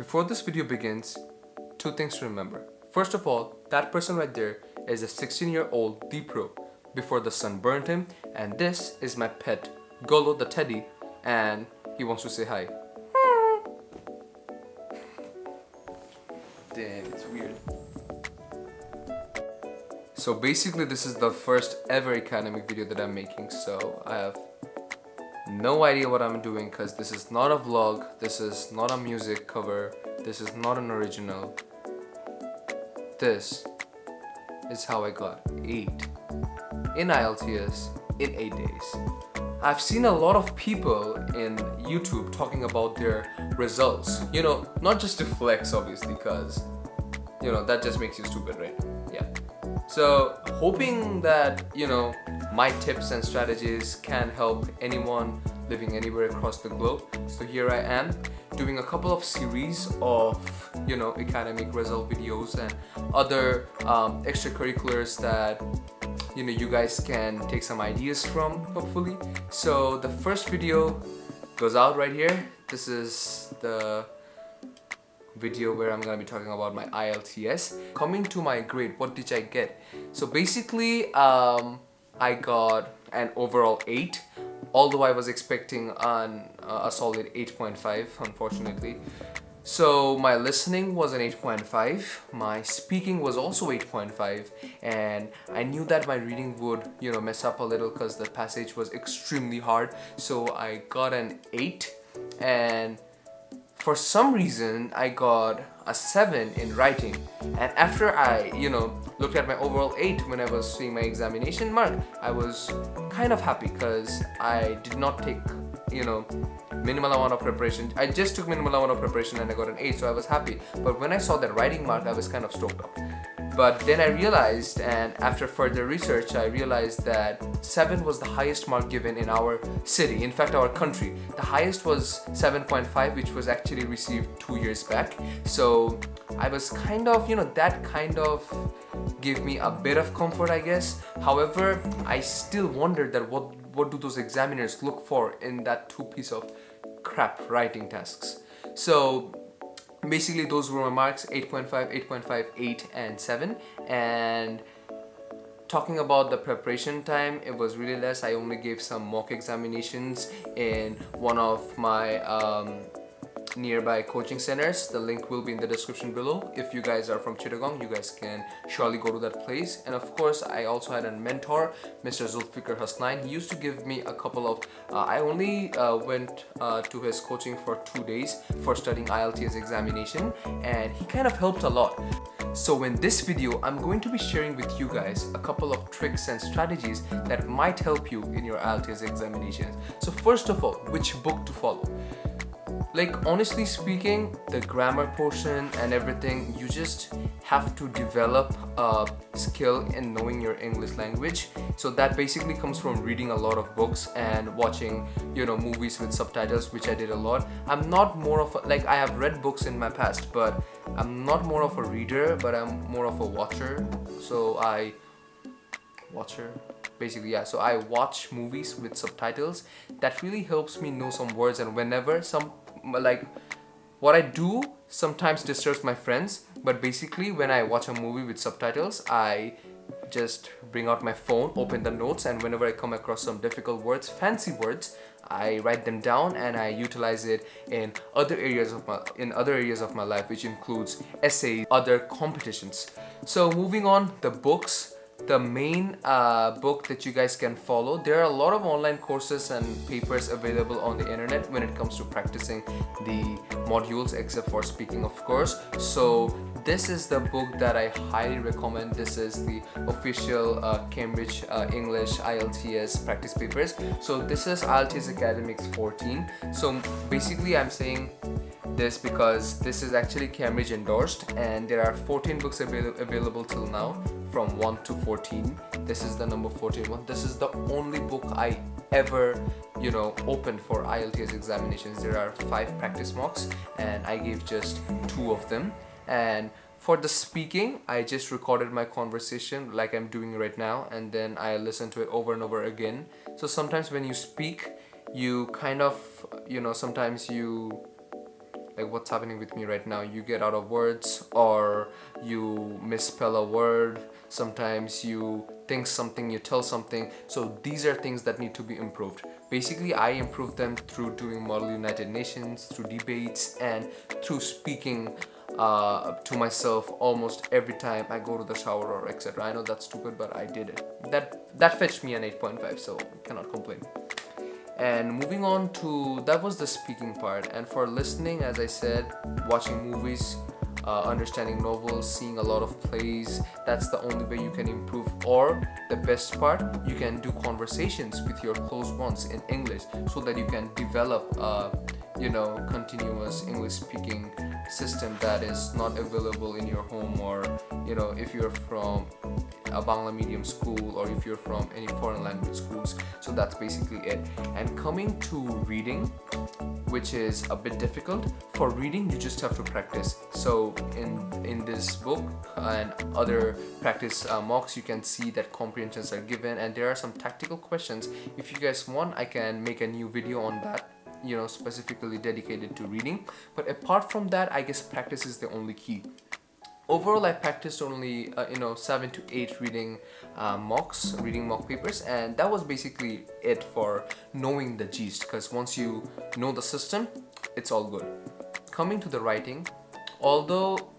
Before this video begins, two things to remember. First of all, that person right there is a 16-year-old D-Pro before the sun burned him, and this is my pet, Golo the teddy, and he wants to say hi. Damn, it's weird. So basically this is the first ever academic video that I'm making, so I have no idea what I'm doing because this is not a vlog, this is not a music cover, this is not an original. This is how I got 8 in IELTS in 8 days. I've seen a lot of people in YouTube talking about their results, not just to flex obviously, because that just makes you stupid, right? Yeah. So hoping that my tips and strategies can help anyone living anywhere across the globe. So here I am doing a couple of series of academic result videos and other extracurriculars that you guys can take some ideas from, hopefully. So the first video goes out right here. This is the video where I'm gonna be talking about my IELTS. Coming to my grade, what did I get? So basically I got an overall 8, although I was expecting a solid 8.5, unfortunately. So my listening was an 8.5, my speaking was also 8.5, and I knew that my reading would mess up a little because the passage was extremely hard, so I got an 8. And for some reason I got a 7 in writing, and after I looked at my overall 8 when I was seeing my examination mark, I was kind of happy because I did not take minimal amount of preparation. I just took minimal amount of preparation and I got an 8, so I was happy. But when I saw that writing mark, I was kind of stoked up. But then I realized, and after further research, I realized that 7 was the highest mark given in our city, in fact our country. The highest was 7.5, which was actually received 2 years back. So I was kind of, that kind of gave me a bit of comfort, I guess. However, I still wondered that what do those examiners look for in that 2 piece of crap writing tasks. So basically those were my marks: 8.5, 8.5, 8 and 7. And talking about the preparation time, it was really less. I only gave some mock examinations in one of my nearby coaching centers. The link will be in the description below. If you guys are from Chittagong, you guys can surely go to that place. And of course, I also had a mentor, Mr. Zulfikar Hasnain. He used to give me a couple of I only went to his coaching for 2 days for studying IELTS examination, and he kind of helped a lot. So in this video, I'm going to be sharing with you guys a couple of tricks and strategies that might help you in your IELTS examinations. So first of all, which book to follow? Like, honestly speaking, the grammar portion and everything, you just have to develop a skill in knowing your English language. So that basically comes from reading a lot of books and watching movies with subtitles, which I did a lot. I'm not more of I have read books in my past, but I'm not more of a reader, but I'm more of a watcher. So basically, yeah, so I watch movies with subtitles. That really helps me know some words, and whenever what I do sometimes disturbs my friends, but basically when I watch a movie with subtitles, I just bring out my phone, open the notes, and whenever I come across some difficult words, fancy words, I write them down and I utilize it in other areas of my life, which includes essays, other competitions. So moving on, the books. The main book that you guys can follow, there are a lot of online courses and papers available on the internet when it comes to practicing the modules, except for speaking, of course. So this is the book that I highly recommend. This is the official Cambridge English IELTS practice papers. So this is IELTS Academics 14. So basically I'm saying this because this is actually Cambridge endorsed, and there are 14 books available till now, from 1 to 14. This is the number 14 one. This is the only book I ever opened for IELTS examinations. There are 5 practice mocks and I gave just 2 of them. And for the speaking, I just recorded my conversation like I'm doing right now, and then I listen to it over and over again. So sometimes when you speak, you kind of sometimes you like what's happening with me right now. You get out of words, or you misspell a word, sometimes you think something, you tell something. So these are things that need to be improved. Basically, I improve them through doing Model United Nations, through debates, and through speaking to myself almost every time I go to the shower or etc. I know that's stupid, but I did it. That fetched me an 8.5, so cannot complain. And moving on to, that was the speaking part. And for listening, as I said, watching movies, understanding novels, seeing a lot of plays, that's the only way you can improve. Or the best part, you can do conversations with your close ones in English, so that you can develop a continuous English speaking system that is not available in your home, or if you're from a Bangla medium school, or if you're from any foreign language schools. So that's basically it. And coming to reading, which is a bit difficult. For reading, you just have to practice. So in this book and other practice mocks, you can see that comprehensions are given, and there are some tactical questions. If you guys want, I can make a new video on that, specifically dedicated to reading. But apart from that, I guess practice is the only key. Overall, I practiced only 7 to 8 reading mock papers, and that was basically it for knowing the gist, because once you know the system, it's all good. Coming to the writing, although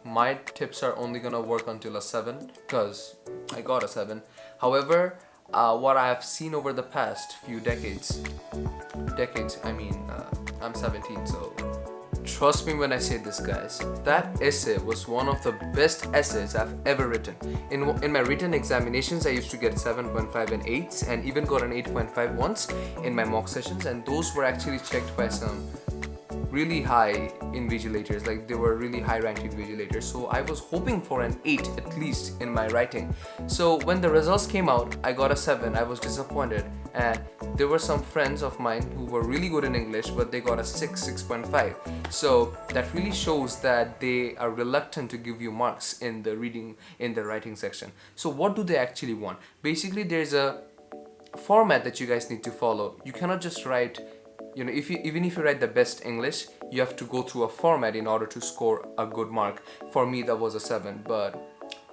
my tips are only gonna work until a 7, because I got a 7. However, what I have seen over the past few decades, I'm 17, so trust me when I say this, guys, that essay was one of the best essays I've ever written. In my written examinations, I used to get 7.5 and 8s, and even got an 8.5 once in my mock sessions, and those were actually checked by some really high invigilators, like they were really high ranked invigilators. So I was hoping for an 8 at least in my writing. So when the results came out, I got a 7. I was disappointed, and there were some friends of mine who were really good in English, but they got a 6.5. So that really shows that they are reluctant to give you marks in the writing section. So what do they actually want? Basically, there's a format that you guys need to follow. You cannot just write, even if you write the best English, you have to go through a format in order to score a good mark. For me, that was a 7, but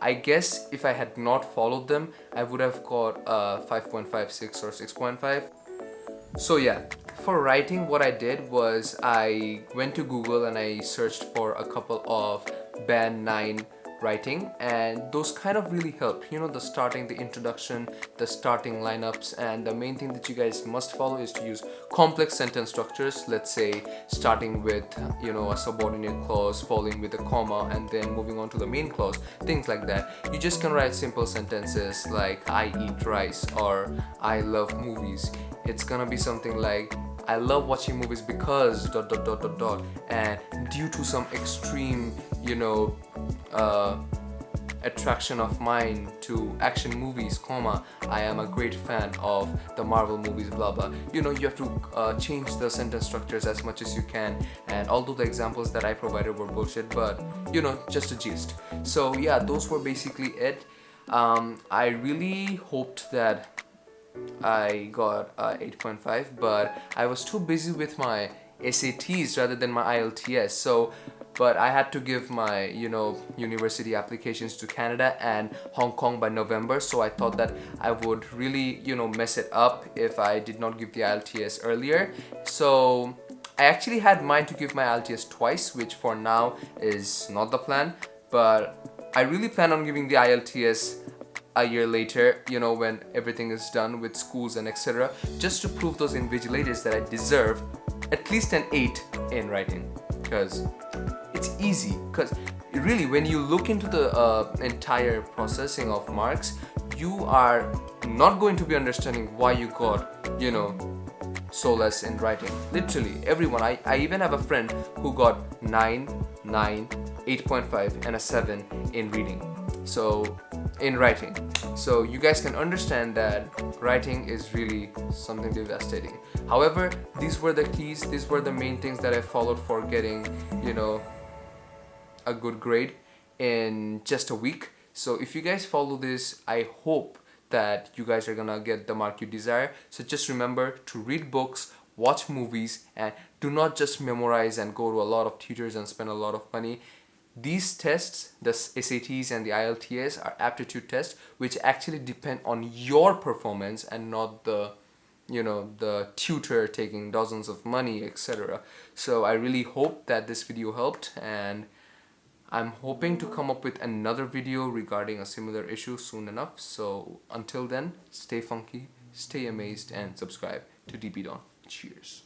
I guess if I had not followed them, I would have got a 5.5, 6, or 6.5. So yeah, for writing, what I did was I went to Google and I searched for a couple of Band 9 writing, and those kind of really help. The starting, the introduction, the starting lineups, and the main thing that you guys must follow is to use complex sentence structures. Let's say starting with a subordinate clause, following with a comma, and then moving on to the main clause, things like that. You just can write simple sentences like I eat rice, or I love movies. It's gonna be something like I love watching movies because ... and due to some extreme attraction of mine to action movies, comma, I am a great fan of the Marvel movies, blah blah. You have to change the sentence structures as much as you can. And although the examples that I provided were bullshit, but just a gist. So yeah, those were basically it. I really hoped that I got 8.5, but I was too busy with my SATs rather than my IELTS. But I had to give my university applications to Canada and Hong Kong by November, so I thought that I would really mess it up if I did not give the IELTS earlier. So I actually had mine to give my IELTS twice, which for now is not the plan, but I really plan on giving the IELTS a year later, when everything is done with schools and etc., just to prove those invigilators that I deserve at least an 8 in writing, because it's easy. Because really, when you look into the entire processing of marks, you are not going to be understanding why you got so less in writing. Literally everyone, I even have a friend who got 9, 8.5 and a 7 in reading, so in writing. So you guys can understand that writing is really something devastating. However, these were the keys, these were the main things that I followed for getting a good grade in just a week. So if you guys follow this, I hope that you guys are gonna get the mark you desire. So just remember to read books, watch movies, and do not just memorize and go to a lot of tutors and spend a lot of money. These tests, the SATs and the IELTS, are aptitude tests which actually depend on your performance and not the tutor taking dozens of money, etc. So I really hope that this video helped, and I'm hoping to come up with another video regarding a similar issue soon enough. So until then, stay funky, stay amazed, and subscribe to DP Don. Cheers.